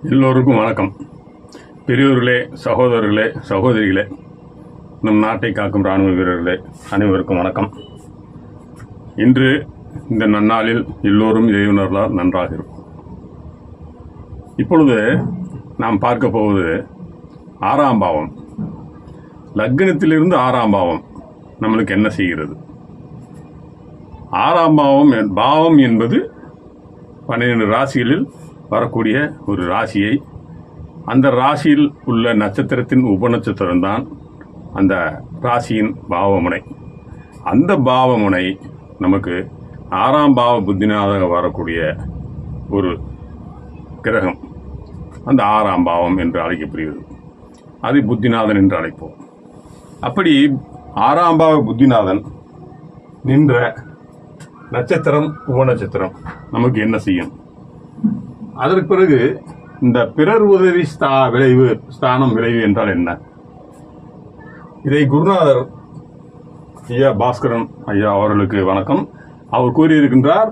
எல்லோருக்கும் வணக்கம். பெரியோர்களே, சகோதரர்களே, சகோதரிகளே, நம் நாட்டை காக்கும் இராணுவ வீரர்களே, அனைவருக்கும் வணக்கம். இன்று இந்த நன்னாளில் எல்லோரும் இறையுணர்வால் நன்றாக இருக்கும். இப்பொழுது நாம் பார்க்க போவது 6ஆம் பாவம். லக்னத்திலிருந்து 6ஆம் பாவம் நம்மளுக்கு என்ன செய்கிறது? 6ஆம் பாவம் என்பது 12 ராசிகளில் வரக்கூடிய ஒரு ராசியை, அந்த ராசியில் உள்ள நட்சத்திரத்தின் உபநட்சத்திரம் தான் அந்த ராசியின் பாவமுனை. அந்த பாவமுனை நமக்கு 6ஆம் பாவ புத்தினாக வரக்கூடிய ஒரு கிரகம். அந்த 6ஆம் பாவம் என்று அழைக்கப்படுகிறது. அது புத்திநாதன் என்று அழைப்போம். அப்படி 6ஆம் பாவ புத்திநாதன் நின்ற நட்சத்திரம் உபநட்சத்திரம் நமக்கு என்ன செய்யும்? அதற்கு பிறகு இந்த பிறர் உதவி ஸ்தானம் விளைவு என்றால் என்ன? இதை குருநாதர் ஐயா பாஸ்கரன் ஐயா அவர்களுக்கு வணக்கம். அவர் கூறியிருக்கின்றார்,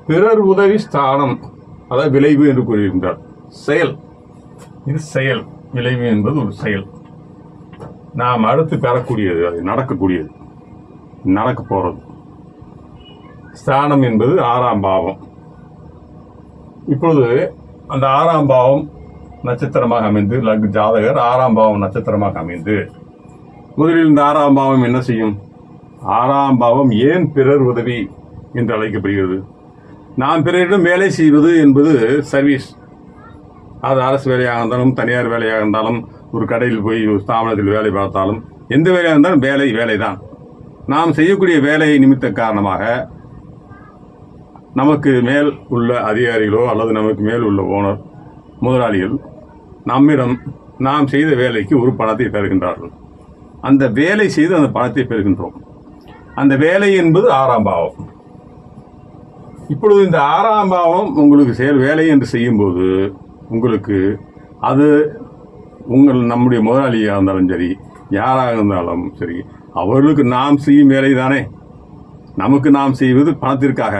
பிறர் உதவி ஸ்தானம், அதாவது விளைவு என்று கூறியிருக்கின்றார். செயல், இது செயல். விளைவு என்பது ஒரு செயல், நாம் அடுத்து பெறக்கூடியது, அது நடக்கக்கூடியது, நடக்க போறது. ஸ்தானம் என்பது 6ஆம் பாவம். இப்பொழுது அந்த 6ஆம் பாவம் நட்சத்திரமாக அமைந்து, ஜாதகர் 6ஆம் பாவம் நட்சத்திரமாக அமைந்து, முதலில் இந்த 6ஆம் பாவம் என்ன செய்யும்? 6ஆம் பாவம் ஏன் பிறர் உதவி என்று அழைக்கப்படுகிறது? நாம் பிறரிடம் வேலை செய்வது என்பது சர்வீஸ். அது அரசு வேலையாக இருந்தாலும், தனியார் வேலையாக இருந்தாலும், ஒரு கடையில் போய் ஒரு ஸ்தாபனத்தில் வேலை பார்த்தாலும், எந்த வேலையாக இருந்தாலும் வேலை தான். நாம் செய்யக்கூடிய வேலை நிமித்த காரணமாக நமக்கு மேல் உள்ள அதிகாரிகளோ அல்லது நமக்கு மேல் உள்ள ஓனர் முதலாளிகள் நம்மிடம் நாம் செய்த வேலைக்கு ஒரு பணத்தை பெறுகின்றார்கள். அந்த வேலை செய்து அந்த பணத்தை பெறுகின்றோம். அந்த வேலை என்பது 6ஆம் பாவம். இப்பொழுது இந்த 6ஆம் பாவம் உங்களுக்கு வேலை என்று செய்யும்போது உங்களுக்கு அது நம்முடைய முதலாளியாக இருந்தாலும் சரி, யாராக இருந்தாலும் சரி, அவர்களுக்கு நாம் செய்யும் வேலை தானே. நமக்கு நாம் செய்வது பணத்திற்காக,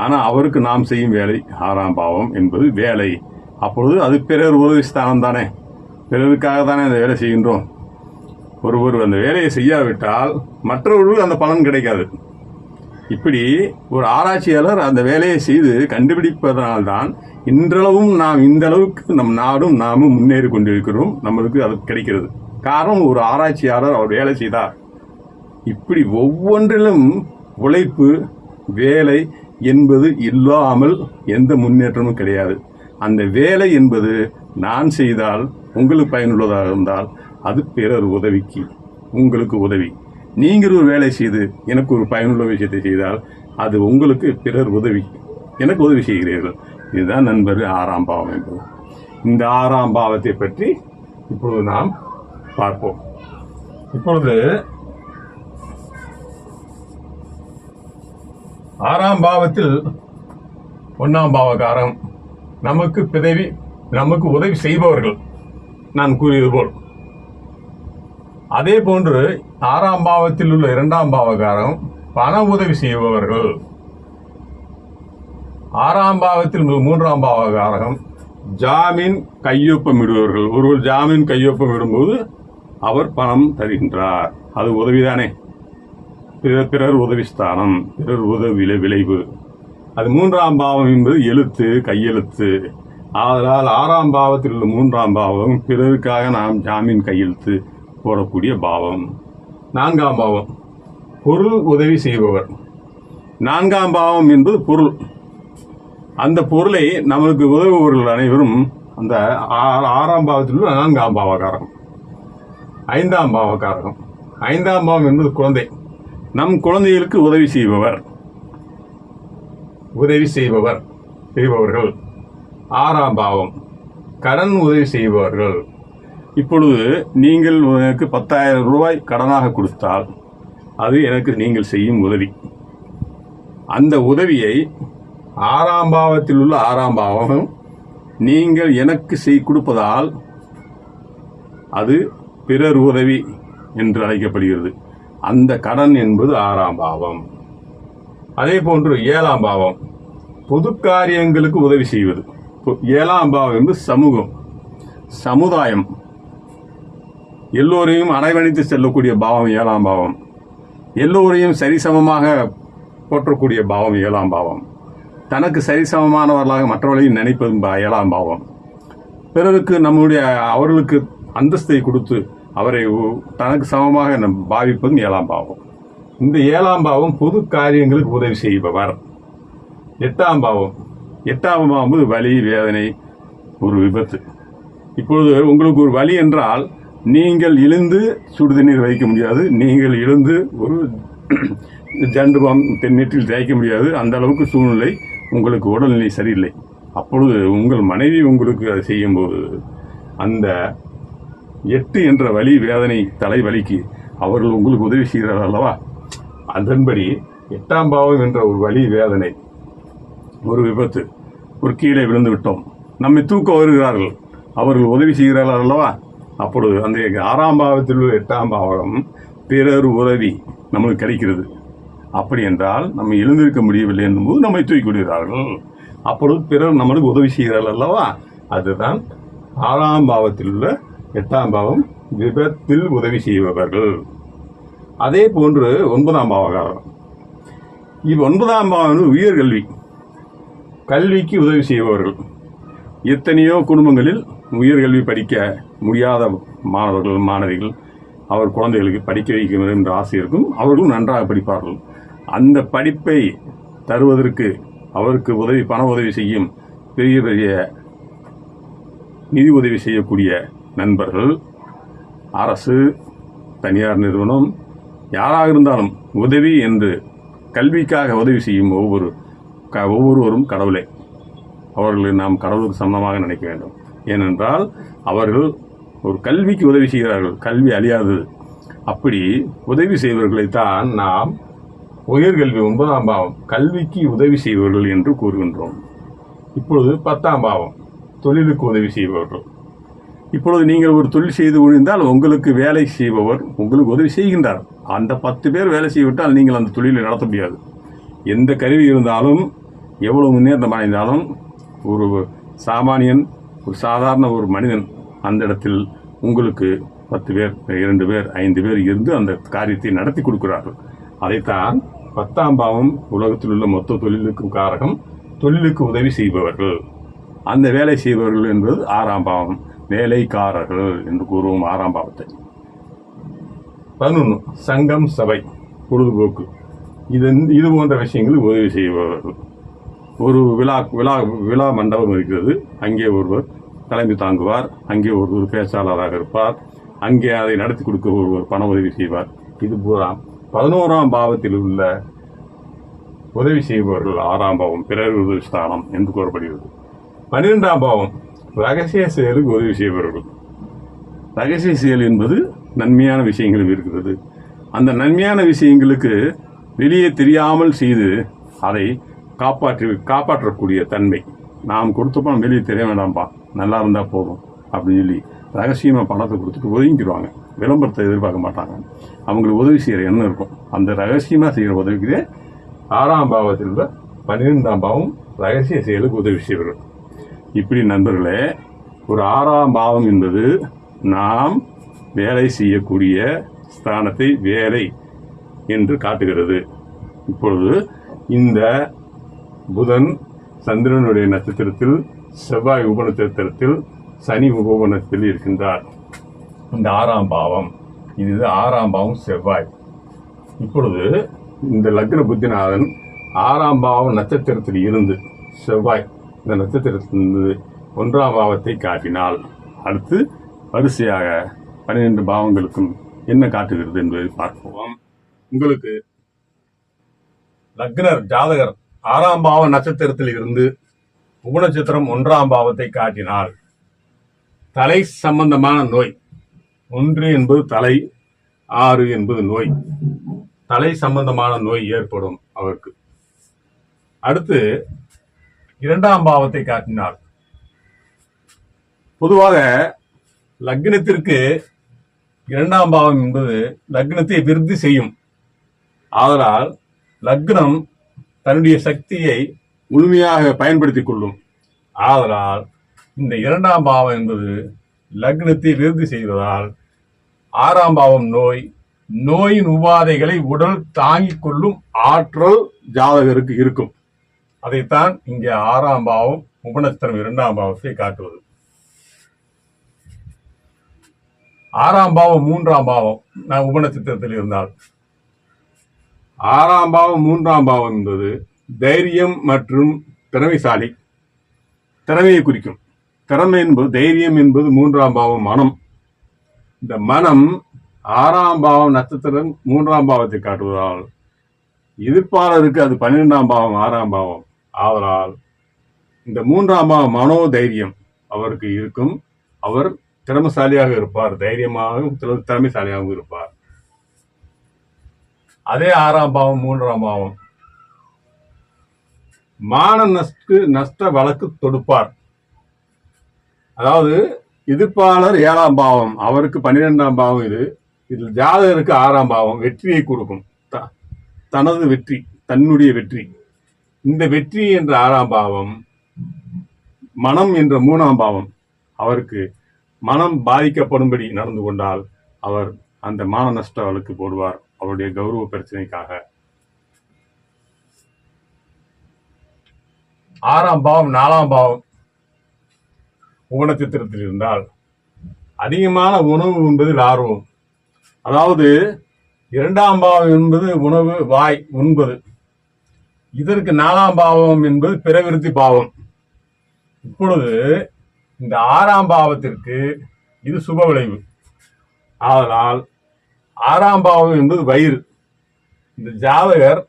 ஆனால் அவருக்கு நாம் செய்யும் வேலை 6ஆம் பாவம் என்பது வேலை. அப்பொழுது அது பிறர் உதவி ஸ்தானம் தானே. பிறருக்காக தானே அந்த வேலை செய்கின்றோம். ஒருவர் அந்த வேலையை செய்யாவிட்டால் மற்றவர்களுக்கு அந்த பலன் கிடைக்காது. இப்படி ஒரு ஆராய்ச்சியாளர் அந்த வேலையை செய்து கண்டுபிடிப்பதனால்தான் இன்றளவும் நாம் இந்த அளவுக்கு நம் நாடும் நாமும் முன்னேறி கொண்டிருக்கிறோம். நம்மளுக்கு அது கிடைக்கிறது. காரணம், ஒரு ஆராய்ச்சியாளர் அவர் வேலை செய்தார். இப்படி ஒவ்வொன்றிலும் உழைப்பு, வேலை என்பது இல்லாமல் எந்த முன்னேற்றமும் கிடையாது. அந்த வேலை என்பது நான் செய்தால் உங்களுக்கு பயனுள்ளதாக இருந்தால் அது பிறர் உதவிக்கு, உங்களுக்கு உதவி. நீங்கள் ஒரு வேலை செய்து எனக்கு ஒரு பயனுள்ள விஷயத்தை செய்தால் அது உங்களுக்கு பிறர் உதவி, எனக்கு உதவி செய்கிறீர்கள். இதுதான் நண்பர் 6ஆம் பாவம் என்பது. இந்த 6ஆம் பாவத்தை பற்றி இப்பொழுது நாம் பார்ப்போம். இப்பொழுது 6ஆம் பாவத்தில் 1ஆம் பாவகாரம் நமக்கு உதவி செய்பவர்கள், நான் கூறியது போல். அதே போன்று 6ஆம் பாவத்தில் உள்ள 2ஆம் பாவகாரம் பண உதவி செய்பவர்கள். 6ஆம் பாவத்தில் 3ஆம் பாவகாரம் ஜாமீன் கையொப்பமிடுபவர்கள். ஒருவர் ஜாமீன் கையொப்பம் இடும்போது அவர் பணம் தருகின்றார், அது உதவிதானே. பிறர் உதவி ஸ்தானம், பிறர் உதவி விளைவு. அது 3ஆம் பாவம் என்பது எழுத்து, கையெழுத்து. ஆதலால் 6ஆம் பாவத்தில் உள்ள 3ஆம் பாவம் பிறருக்காக நாம் ஜாமீன் கையெழுத்து போடக்கூடிய பாவம். 4ஆம் பாவம் பொருள் உதவி செய்பவர். 4ஆம் பாவம் என்பது பொருள். அந்த பொருளை நமக்கு உதவுபவர்கள் அனைவரும் அந்த 6ஆம் பாவத்தில் உள்ள 4ஆம் பாவகாரகம். 5ஆம் பாவகாரகம். 5ஆம் பாவம் என்பது குழந்தை. நம் குழந்தைகளுக்கு உதவி செய்பவர்கள் 6ஆம் பாவம். கடன் உதவி செய்பவர்கள். இப்பொழுது நீங்கள் எனக்கு 10,000 ரூபாய் கடனாக கொடுத்தால் அது எனக்கு நீங்கள் செய்யும் உதவி. அந்த உதவியை 6ஆம் பாவத்தில் உள்ள 6ஆம் பாவம் நீங்கள் எனக்கு கொடுப்பதால் அது பிறர் உதவி என்று அழைக்கப்படுகிறது. அந்த கடன் என்பது 6ஆம் பாவம். அதே போன்று 7ஆம் பாவம் பொது காரியங்களுக்கு உதவி செய்வது. ஏழாம் பாவம் என்பது சமூகம், சமுதாயம், எல்லோரையும் அரவணைத்து செல்லக்கூடிய பாவம் ஏழாம் பாவம். எல்லோரையும் சரிசமமாக போற்றக்கூடிய பாவம் ஏழாம் பாவம். தனக்கு சரிசமமானவர்களாக மற்றவர்களையும் நினைப்பதும் ஏழாம் பாவம். பிறருக்கு அவர்களுக்கு அந்தஸ்தை கொடுத்து அவரை தனக்கு சமமாக பாவிப்பதும் ஏழாம் பாவம். இந்த ஏழாம் பாவம் பொது காரியங்களுக்கு உதவி செய்பவர். எட்டாம் பாவம் என்பது வலி, வேதனை, ஒரு விபத்து. இப்பொழுது உங்களுக்கு ஒரு வலி என்றால் நீங்கள் எழுந்து சுடுதண்ணீர் வைக்க முடியாது, நீங்கள் எழுந்து ஒரு ஜண்டு பாம் நெற்றில் தேய்க்க முடியாது. அந்த அளவுக்கு சூழ்நிலை, உங்களுக்கு உடல்நிலை சரியில்லை. அப்பொழுது உங்கள் மனைவி உங்களுக்கு அதை செய்யும்போது அந்த 8 என்ற வலி, வேதனை, தலைவலிக்கு அவர்கள் உங்களுக்கு உதவி செய்கிறார்கள் அல்லவா? அதன்படி 8ஆம் பாவம் என்ற ஒரு வலி, வேதனை, ஒரு விபத்து, ஒரு கீழே விழுந்து விட்டோம், நம்மை தூக்க வருகிறார்கள், அவர்கள் உதவி செய்கிறார்கள் அல்லவா? அப்பொழுது அந்த 6ஆம் பாவத்தில் உள்ள 8ஆம் பாவம் பிறர் உதவி நம்மளுக்கு கிடைக்கிறது. அப்படி என்றால் நம்ம எழுந்திருக்க முடியவில்லை என்னும்போது நம்மை தூக்கி விடுகிறார்கள். அப்பொழுது பிறர் நம்மளுக்கு உதவி செய்கிறார்கள் அல்லவா? அதுதான் 6ஆம் பாவத்தில் உள்ள 8ஆம் பாவம், விபத்தில் உதவி செய்பவர்கள். அதே போன்று 9ஆம் பாவகாரம். 9ஆம் பாவம் உயர்கல்வி, கல்விக்கு உதவி செய்பவர்கள். எத்தனையோ குடும்பங்களில் உயர்கல்வி படிக்க முடியாத மாணவர்கள், மாணவிகள், அவர் குழந்தைகளுக்கு படிக்க வைக்க வேண்டும் என்ற ஆசை இருக்கும். அவர்களும் நன்றாக படிப்பார்கள். அந்த படிப்பை தருவதற்கு அவருக்கு பண உதவி செய்யும் பெரிய பெரிய நிதி உதவி செய்யக்கூடிய நண்பர்கள், அரசு, தனியார் நிறுவனம், யாராக இருந்தாலும் உதவி என்று கல்விக்காக உதவி செய்யும் ஒவ்வொருவரும் கடவுளே. அவர்களை நாம் கடவுளுக்கு சமமாக நினைக்க வேண்டும். ஏனென்றால் அவர்கள் ஒரு கல்விக்கு உதவி செய்கிறார்கள், கல்வி அழியாதது. அப்படி உதவி செய்வர்களைத்தான் நாம் உயர்கல்வி 9ஆம் பாவம், கல்விக்கு உதவி செய்பவர்கள் என்று கூறுகின்றோம். இப்பொழுது 10ஆம் பாவம், தொழிலுக்கு உதவி செய்பவர்கள். இப்பொழுது நீங்கள் ஒரு தொழில் செய்து முடிந்தால் உங்களுக்கு வேலை செய்பவர் உங்களுக்கு உதவி செய்கின்றார். அந்த 10 பேர் வேலை செய்துவிட்டால் நீங்கள் அந்த தொழிலை நடத்த முடியாது. எந்த கருவி இருந்தாலும், எவ்வளவு முன்னேற்றம் அடைந்தாலும், ஒரு சாமானியன், ஒரு சாதாரண ஒரு மனிதன் அந்த இடத்தில் உங்களுக்கு 10 பேர், 2 பேர், 5 பேர் இருந்து அந்த காரியத்தை நடத்தி கொடுக்கிறார்கள். அதைத்தான் 10ஆம் பாவம் உலகத்தில் உள்ள மொத்த தொழிலுக்கும் காரகம், தொழிலுக்கு உதவி செய்பவர்கள். அந்த வேலை செய்பவர்கள் என்பது 6ஆம் பாவம், வேலைக்காரர்கள் என்று கூறுவோம் 6ஆம் பாவத்தை. 11 சங்கம், சபை, பொழுதுபோக்கு, இது போன்ற விஷயங்களுக்கு உதவி செய்பவர்கள். ஒரு விழா மண்டபம் இருக்கிறது, அங்கே ஒருவர் தலைமை தாங்குவார், அங்கே ஒருவர் பேச்சாளராக இருப்பார், அங்கே அதை நடத்தி கொடுக்க ஒருவர் பண உதவி செய்வார். இது பூரா 11ஆம் பாவத்தில் உள்ள உதவி செய்பவர்கள் 6ஆம் பாவம், பிறர் உதவி ஸ்தானம் என்று கூறப்படுகிறது. 12ஆம் பாவம் ரகசிய செயலுக்கு உதவி செய்பவர்கள். ரகசிய செயல் என்பது நன்மையான விஷயங்களும் இருக்கிறது. அந்த நன்மையான விஷயங்களுக்கு வெளியே தெரியாமல் செய்து அதை காப்பாற்றக்கூடிய தன்மை. நாம் கொடுத்த பணம் வெளியே தெரிய வேண்டாம்ப்பா, நல்லா இருந்தால் போதும் அப்படின்னு சொல்லி ரகசியமாக பணத்தை கொடுத்துட்டு ஒதுங்கிடுவாங்க. விளம்பரத்தை எதிர்பார்க்க மாட்டாங்க. அவங்களுக்கு உதவி செய்கிற எண்ணம் இருக்கும். அந்த ரகசியமாக செய்கிற உதவிக்கு 6ஆம் பாவத்தில் உள்ள 12ஆம் பாவம் ரகசிய செயலுக்கு உதவி செய்வார்கள். இப்படி நண்பர்களே, ஒரு 6ஆம் பாவம் என்பது நாம் வேலை செய்யக்கூடிய ஸ்தானத்தை வேலை என்று காட்டுகிறது. இப்பொழுது இந்த புதன் சந்திரனுடைய நட்சத்திரத்தில், செவ்வாய் உப நட்சத்திரத்தில், சனி உப நட்சத்திரத்தில் இருக்கின்றார். இந்த 6ஆம் பாவம், இது 6ஆம் பாவம் செவ்வாய். இப்பொழுது இந்த லக்ன புத்திநாதன் 6ஆம் பாவம் நட்சத்திரத்தில் இருந்து செவ்வாய் இந்த நட்சத்திரத்திலிருந்து 1ஆம் பாவத்தை காட்டினால் அடுத்து வரிசையாக 12 பாவங்களுக்கும் என்ன காட்டுகிறது என்பதை பார்ப்போம். உங்களுக்கு லக்னர் ஜாதகர் 6ஆம் பாவ நட்சத்திரத்தில் இருந்து உபநட்சத்திரம் 1ஆம் பாவத்தை காட்டினால் தலை சம்பந்தமான நோய், 1 என்பது தலை, 6 என்பது நோய், தலை சம்பந்தமான நோய் ஏற்படும் அவருக்கு. அடுத்து 2ஆம் பாவத்தை காட்டினார். பொதுவாக லக்னத்திற்கு 2ஆம் பாவம் என்பது லக்னத்தை விருத்தி செய்யும். ஆதலால் லக்னம் தன்னுடைய சக்தியை முழுமையாக பயன்படுத்திக் கொள்ளும். ஆதலால் இந்த 2ஆம் பாவம் என்பது லக்னத்தை விருத்தி செய்வதால் 6ஆம் பாவம் நோய், நோயின் உபாதைகளை உடல் தாங்கிக் கொள்ளும் ஆற்றல் ஜாதகருக்கு இருக்கும். அதைத்தான் இங்கே 6ஆம் பாவம் உபநட்சத்திரம் 2ஆம் பாவத்தை காட்டுவது. 6ஆம் பாவம் 3ஆம் பாவம் நான் உபநட்சத்திரத்தில் இருந்தால் 6ஆம் பாவம் 3ஆம் பாவம் என்பது தைரியம் மற்றும் திறமைசாலி, திறமையை குறிக்கும். திறமை என்பது தைரியம் என்பது 3ஆம் பாவம் மனம். இந்த மனம் 6ஆம் பாவம் நட்சத்திரம் 3ஆம் பாவத்தை காட்டுவதால் எதிர்ப்பாளருக்கு அது 12ஆம் பாவம் 6ஆம் பாவம் ஆதலால் இந்த 3ஆம் பாவம் மனோ தைரியம் அவருக்கு இருக்கும். அவர் திறமைசாலியாக இருப்பார், தைரியமாகவும் திறமைசாலியாகவும் இருப்பார். அதே 6ஆம் பாவம் 3ஆம் பாவம் மான நஷ்ட வழக்கு தொடுப்பார். அதாவது எதிர்ப்பாளர் 7ஆம் பாவம், அவருக்கு 12ஆம் பாவம். இதில் ஜாதகருக்கு 6ஆம் பாவம் வெற்றியை கொடுக்கும். தனது வெற்றி, தன்னுடைய வெற்றி. இந்த வெற்றி என்ற 6ஆம் பாவம் மனம் என்ற 3ஆம் பாவம். அவருக்கு மனம் பாதிக்கப்படும்படி நடந்து கொண்டால் அவர் அந்த மான நஷ்ட வழக்கு போடுவார் அவருடைய கௌரவ பிரச்சனைக்காக. 6ஆம் பாவம் 4ஆம் பாவம் உபநட்சத்திரத்தில் இருந்தால் அதிகமான உணவு என்பதில் ஆர்வம். அதாவது 2ஆம் பாவம் என்பது உணவு, வாய் உண்பது. இதற்கு 4ஆம் பாவம் என்பது பிறவிருத்தி பாவம். இப்பொழுது இந்த 6ஆம் பாவத்திற்கு இது சுப விளைவு. ஆதலால் 6ஆம் பாவம் என்பது வயிறு. இந்த ஜாதகர்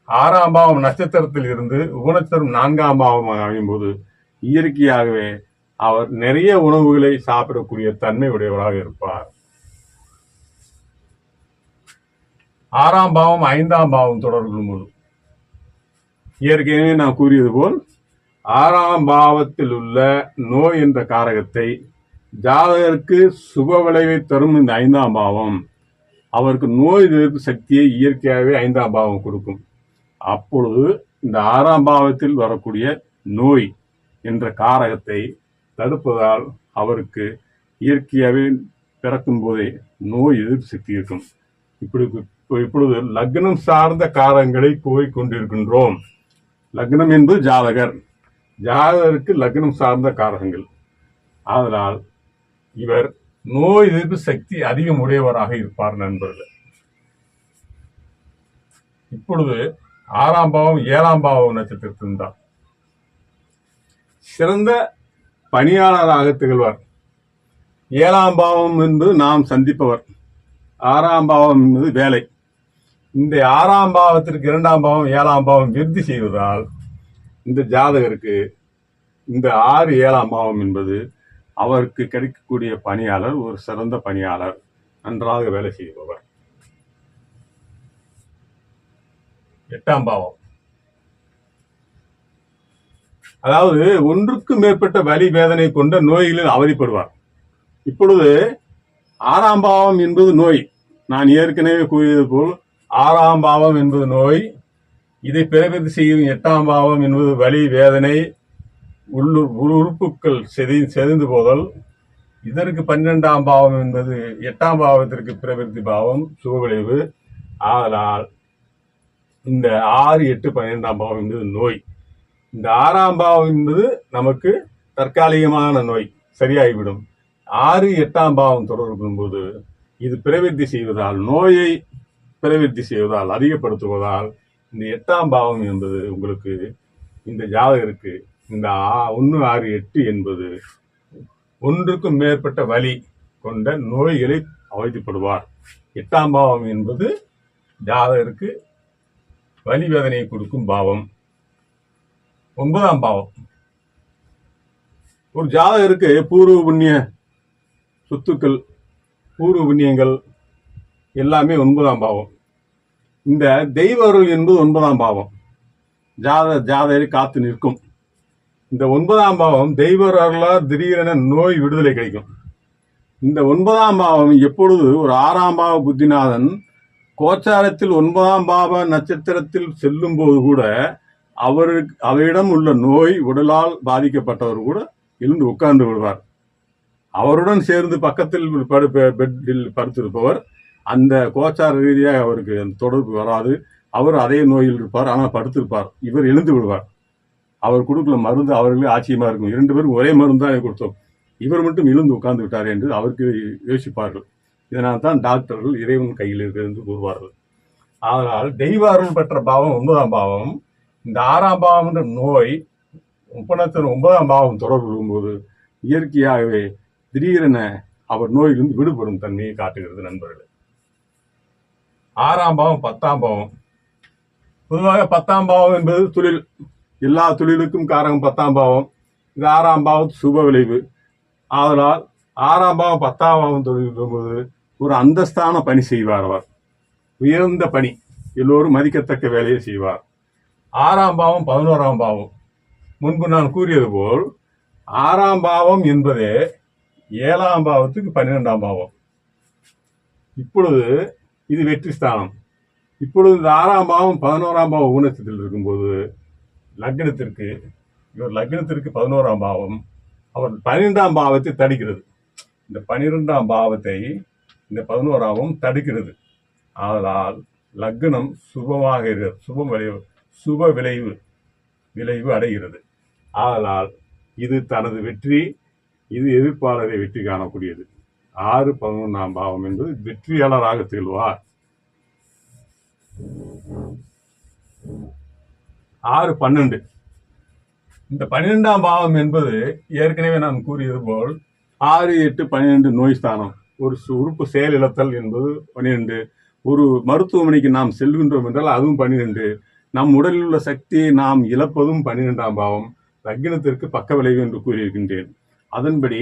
6ஆம் பாவம் நட்சத்திரத்தில் இருந்து உபநட்சத்திரம் 4ஆம் பாவமாக அமையும் போது இயற்கையாகவே அவர் நிறைய உணவுகளை சாப்பிடக்கூடிய தன்மை உடையவராக இருப்பார். 6ஆம் பாவம் 5ஆம் பாவம் தொடர்பு கொள்ளும்போது ஏற்கனவே நான் கூறியது போல் 6ஆம் பாவத்தில் உள்ள நோய் என்ற காரகத்தை ஜாதகருக்கு சுப விளைவை தரும் இந்த 5ஆம் பாவம் அவருக்கு நோய் எதிர்ப்பு சக்தியை இயற்கையாகவே 5ஆம் பாவம் கொடுக்கும். அப்பொழுது இந்த 6ஆம் பாவத்தில் வரக்கூடிய நோய் என்ற காரகத்தை தடுப்பதால் அவருக்கு இயற்கையாகவே பிறக்கும் போதே நோய் எதிர்ப்பு சக்தி இருக்கும். இப்பொழுது லக்னம் சார்ந்த காரகங்களை போய் கொண்டிருக்கின்றோம். லக்னம் என்பது ஜாதகர், ஜாதகருக்கு லக்னம் சார்ந்த காரகங்கள். அதனால் இவர் நோய் எதிர்ப்பு சக்தி அதிகம் உடையவராக இருப்பார் நண்பர்கள். இப்பொழுது 6ஆம் பாவம் 7ஆம் பாவம் நட்சத்திரத்தில் தான் சிறந்த பணியாளராக திகழ்வார். 7ஆம் பாவம் என்பது நாம் சந்திப்பவர், 6ஆம் பாவம் என்பது வேலை. இந்த 6ஆம் பாவத்திற்கு 2ஆம் பாவம் 7ஆம் பாவம் விருத்தி செய்வதால் இந்த ஜாதகருக்கு இந்த 6 7ஆம் பாவம் என்பது அவருக்கு கிடைக்கக்கூடிய பணியாளர் ஒரு சிறந்த பணியாளர், நன்றாக வேலை செய்பவர். 8ஆம் பாவம் அதாவது ஒன்றுக்கு மேற்பட்ட வலி வேதனை கொண்ட நோய்களில் அவதிப்படுவார். இப்பொழுது 6ஆம் பாவம் என்பது நோய். நான் ஏற்கனவே கூறியது போல் 6ஆம் பாவம் என்பது நோய். இதை பிறவித்து செய்யும் 8ஆம் பாவம் என்பது வலி வேதனை, உறுப்புகள் செறிந்து போதல். இதற்கு 12ஆம் பாவம் என்பது 8ஆம் பாவத்திற்கு பிறவிருத்தி பாவம், சுபவிளைவு. ஆதலால் இந்த 6, 8, 12ஆம் பாவம் என்பது நோய். இந்த 6ஆம் பாவம் என்பது நமக்கு தற்காலிகமான நோய், சரியாகிவிடும். 6, 8ஆம் பாவம் தொடர்பும் போது இது பிரவிற்த்தி செய்வதால், நோயை பிரவிற்த்தி செய்வதால், அதிகப்படுத்துவதால் இந்த 8ஆம் பாவம் என்பது உங்களுக்கு இந்த ஜாதகருக்கு இந்த 1, 6, 8 என்பது ஒன்றுக்கும் மேற்பட்ட வலி கொண்ட நோய்களை அவதிப்படுவார். 8ஆம் பாவம் என்பது ஜாதகருக்கு வலி வேதனையை கொடுக்கும் பாவம். 9ஆம் பாவம் ஒரு ஜாதகருக்கு பூர்வ புண்ணிய சொத்துக்கள், பூர்வ புண்ணியங்கள் எல்லாமே 9ஆம் பாவம். இந்த தெய்வ அருள் என்பது 9ஆம் பாவம் ஜாதகரை காத்து நிற்கும். இந்த 9ஆம் பாவம் தெய்வ அருளால் திடீரென நோய் விடுதலை கிடைக்கும். இந்த 9ஆம் பாவம் எப்பொழுது ஒரு 6ஆம் பாவ புத்திநாதன் கோச்சாரத்தில் 9ஆம் பாவ நட்சத்திரத்தில் செல்லும் போது கூட அவரிடம் உள்ள நோய் உடலால் பாதிக்கப்பட்டவர் கூட எழுந்து உட்கார்ந்து விடுவார். அவருடன் சேர்ந்து பக்கத்தில் பெட்டில் படுத்திருப்பவர் அந்த கோச்சார ரீதியாக அவருக்கு அந்த தொடர்பு வராது. அவர் அதே நோயில் இருப்பார், ஆனால் படுத்திருப்பார். இவர் எழுந்து விடுவார். அவர் கொடுக்கல மருந்து அவர்களே ஆச்சரியமா இருக்கும். 2 பேரும் ஒரே மருந்து தான் கொடுத்தோம், இவர் மட்டும் எழுந்து உட்கார்ந்து விட்டார் என்று அவருக்கு யோசிப்பார்கள். இதனால் தான் டாக்டர்கள் இறைவன் கையில் இருக்கிறது என்று கூறுவார்கள். அதனால் தெய்வ அருள் பெற்ற பாவம் 9ஆம் பாவம். இந்த 6ஆம் பாவம் என்ற நோய் முப்பனத்தின் 9ஆம் பாவம் தொடர்பு கொள்ளும்போது இயற்கையாகவே திடீரென அவர் நோயிலிருந்து விடுபடும் தன்மையை காட்டுகிறது. நண்பர்கள், 6ஆம் பாவம் 10ஆம் பாவம். பொதுவாக 10ஆம் பாவம் என்பது தொழில், எல்லா தொழிலுக்கும் காரகம் 10ஆம் பாவம். இது 6ஆம் பாவத்து சுப விளைவு. ஆதலால் 6ஆம் பாவம் 10ஆம் பாவம் தொடங்கும்போது ஒரு அந்தஸ்தான பணி செய்வார். அவர் உயர்ந்த பணி, எல்லோரும் மதிக்கத்தக்க வேலையை செய்வார். 6ஆம் பாவம் 11ஆம் பாவம். முன்பு நான் கூறியது போல் 6ஆம் பாவம் என்பதே 7ஆம் பாவத்துக்கு 12ஆம் பாவம். இப்பொழுது இது வெற்றி ஸ்தானம். இப்பொழுது இந்த 6ஆம் பாவம் 11ஆம் பாவம் ஊனத்தில் இருக்கும்போது லக்னத்திற்கு, இவர் லக்னத்திற்கு 11ஆம் பாவம், அவர் 12ஆம் பாவத்தை தடுக்கிறது. இந்த 12ஆம் பாவத்தை இந்த 11ஆம் தடுக்கிறது. ஆதலால் லக்னம் சுபமாக இருக்கிறது, சுப விளைவு அடைகிறது. ஆதலால் இது தனது வெற்றி, இது எதிர்ப்பாளரை வெற்றி காணக்கூடியது. 6, 11ஆம் பாவம் என்பது வெற்றியாளராக திகழ்வார். 6, 12 இந்த 12ஆம் பாவம் என்பது ஏற்கனவே நான் கூறியது போல் 6, 8, 12 நோய் ஸ்தானம். ஒரு உறுப்பு செயலிழத்தல் என்பது 12. ஒரு மருத்துவமனைக்கு நாம் செல்கின்றோம் என்றால் அதுவும் 12. நம் உடலில் உள்ள சக்தியை நாம் இழப்பதும் 12ஆம் பாவம். லக்னத்திற்கு பக்க விளைவு என்று கூறியிருக்கின்றேன். அதன்படி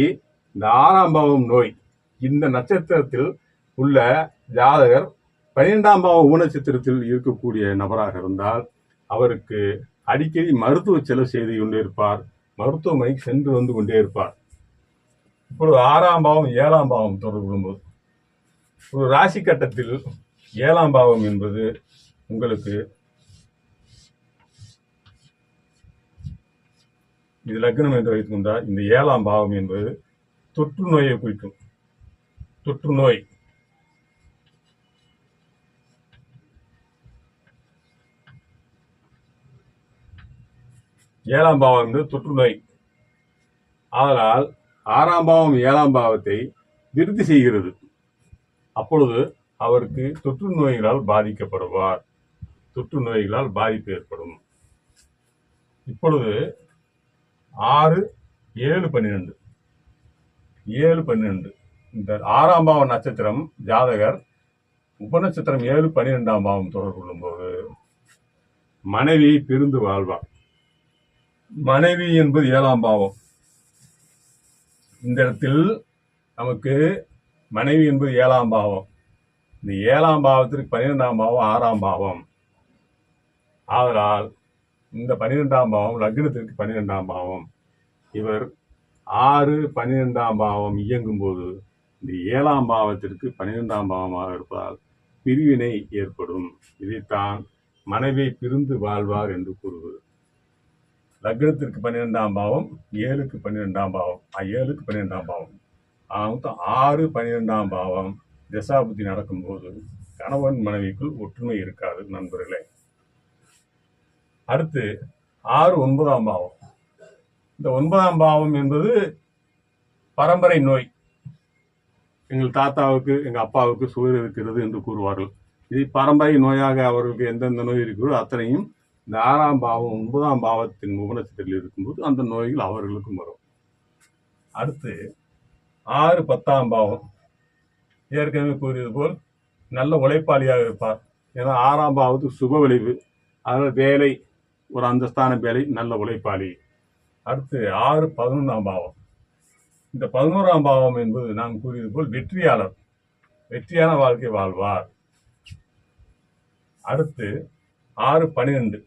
இந்த 6ஆம் பாவம் நோய் இந்த நட்சத்திரத்தில் உள்ள ஜாதகர் 12ஆம் பாவம் ஊனச்சத்திரத்தில் இருக்கக்கூடிய நபராக இருந்தால் அவருக்கு அடிக்கடி மருத்துவ செலவு செய்து கொண்டே இருப்பார், மருத்துவமனைக்கு சென்று வந்து கொண்டே இருப்பார். இப்பொழுது 6ஆம் பாவம் 7ஆம் பாவம் தொடர்பு கொள்ளும்போது ஒரு ராசி கட்டத்தில் 7ஆம் பாவம் என்பது உங்களுக்கு இது லக்னம் என்று வைத்துக் கொண்டால் இந்த 7ஆம் பாவம் என்பது தொற்று நோயை குறிக்கும். தொற்று நோய், ஏழாம் பாவம் என்பது தொற்று நோய். ஆதலால் 6ஆம் பாவம் 7ஆம் பாவத்தை விருத்தி செய்கிறது. அப்பொழுது அவருக்கு தொற்று நோய்களால் பாதிக்கப்படுவார், தொற்று நோய்களால் பாதிப்பு ஏற்படும். இப்பொழுது 6, 7, 12 இந்த 6ஆம் பாவ நட்சத்திரம் ஜாதகர் உபநட்சத்திரம் 7, 12ஆம் பாவம் தொடர்பு கொள்ளும்போது மனைவியை பிரிந்து வாழ்வார். மனைவி என்பது 7ஆம் பாவம். இந்த இடத்தில் நமக்கு மனைவி என்பது 7ஆம் பாவம். இந்த 7ஆம் பாவத்திற்கு 12ஆம் பாவம் 6ஆம் பாவம். ஆதலால் இந்த 12ஆம் பாவம் லக்னத்திற்கு 12ஆம் பாவம். இவர் 6, 12ஆம் பாவம் இயங்கும் போது இந்த 7ஆம் பாவத்திற்கு 12ஆம் பாவமாக இருப்பதால் பிரிவினை ஏற்படும். இதைத்தான் மனைவியை பிரிந்து வாழ்வார் என்று கூறுவது. லக்னத்திற்கு 12ஆம் பாவம், 7க்கு 12ஆம் பாவம், 7க்கு 12ஆம் பாவம். 6, 12ஆம் பாவம் தசாபுத்தி நடக்கும்போது கணவன் மனைவிக்குள் ஒற்றுமை இருக்காது நண்பர்களே. அடுத்து 6, 9ஆம் பாவம். இந்த 9ஆம் பாவம் என்பது பரம்பரை நோய். எங்கள் தாத்தாவுக்கு எங்கள் அப்பாவுக்கு சுகர் இருக்கிறது என்று கூறுவார்கள். இது பரம்பரை நோயாக அவர்களுக்கு எந்தெந்த நோய் இருக்கிறதோ அத்தனையும் இந்த 6ஆம் பாவம் 9ஆம் பாவத்தின் உபநட்சத்திரத்தில் இருக்கும்போது அந்த நோய்கள் அவர்களுக்கும் வரும். அடுத்து 6, 10ஆம் பாவம். ஏற்கனவே கூறியது போல் நல்ல உழைப்பாளியாக இருப்பார். ஏன்னா 6ஆம் பாவத்துக்கு சுப விளைவு, அதனால் வேலை, ஒரு அந்தஸ்தான வேலை, நல்ல உழைப்பாளி. அடுத்து 6, 11ஆம் பாவம். இந்த 11ஆம் பாவம் என்பது நான் கூறியது போல் வெற்றியாளர், வெற்றியான வாழ்க்கை வாழ்வார். அடுத்து 6, 12.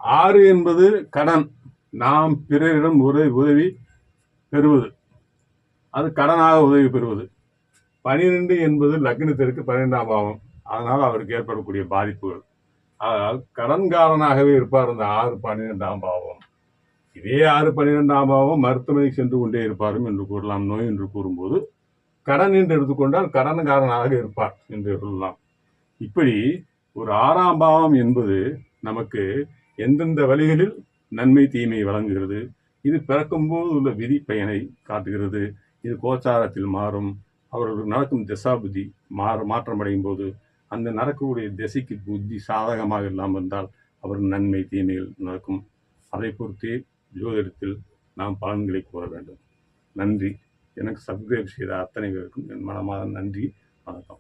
6 என்பது கடன், நாம் பிறரிடம் உதவி பெறுவது, அது கடனாக உதவி பெறுவது. 12 என்பது லக்னத்திற்கு 12ஆம் பாவம், அதனால் அவருக்கு ஏற்படக்கூடிய பாதிப்புகள். ஆனால் கடன்காரனாகவே இருப்பார் இந்த 6-12ஆம் பாவம். இதே 6-12ஆம் பாவம் மருத்துவமனை சென்று கொண்டே இருப்பாரும் என்று கூறலாம். நோய் என்று கூறும்போது கடன் என்று எடுத்துக்கொண்டால் கடன்காரனாக இருப்பார் என்று சொல்லலாம். இப்படி ஒரு 6ஆம் பாவம் என்பது நமக்கு எந்தெந்த வழிகளில் நன்மை தீமை வழங்குகிறது, இது பிறக்கும்போது உள்ள விதி பயனை காட்டுகிறது. இது கோச்சாரத்தில் மாறும். அவர்களுக்கு நடக்கும் திசாபுத்தி மாற்றமடையும் போது அந்த நடக்கக்கூடிய திசைக்கு புத்தி சாதகமாக இல்லாமல் இருந்தால் அவர் நன்மை தீமைகள் நடக்கும். அதை பொறுத்தே ஜோதிடத்தில் நாம் பலன்களை கூற வேண்டும். நன்றி. எனக்கு சப்ஸ்கிரைப் செய்த அத்தனை பேருக்கும் என் மனமார்ந்த நன்றி. வணக்கம்.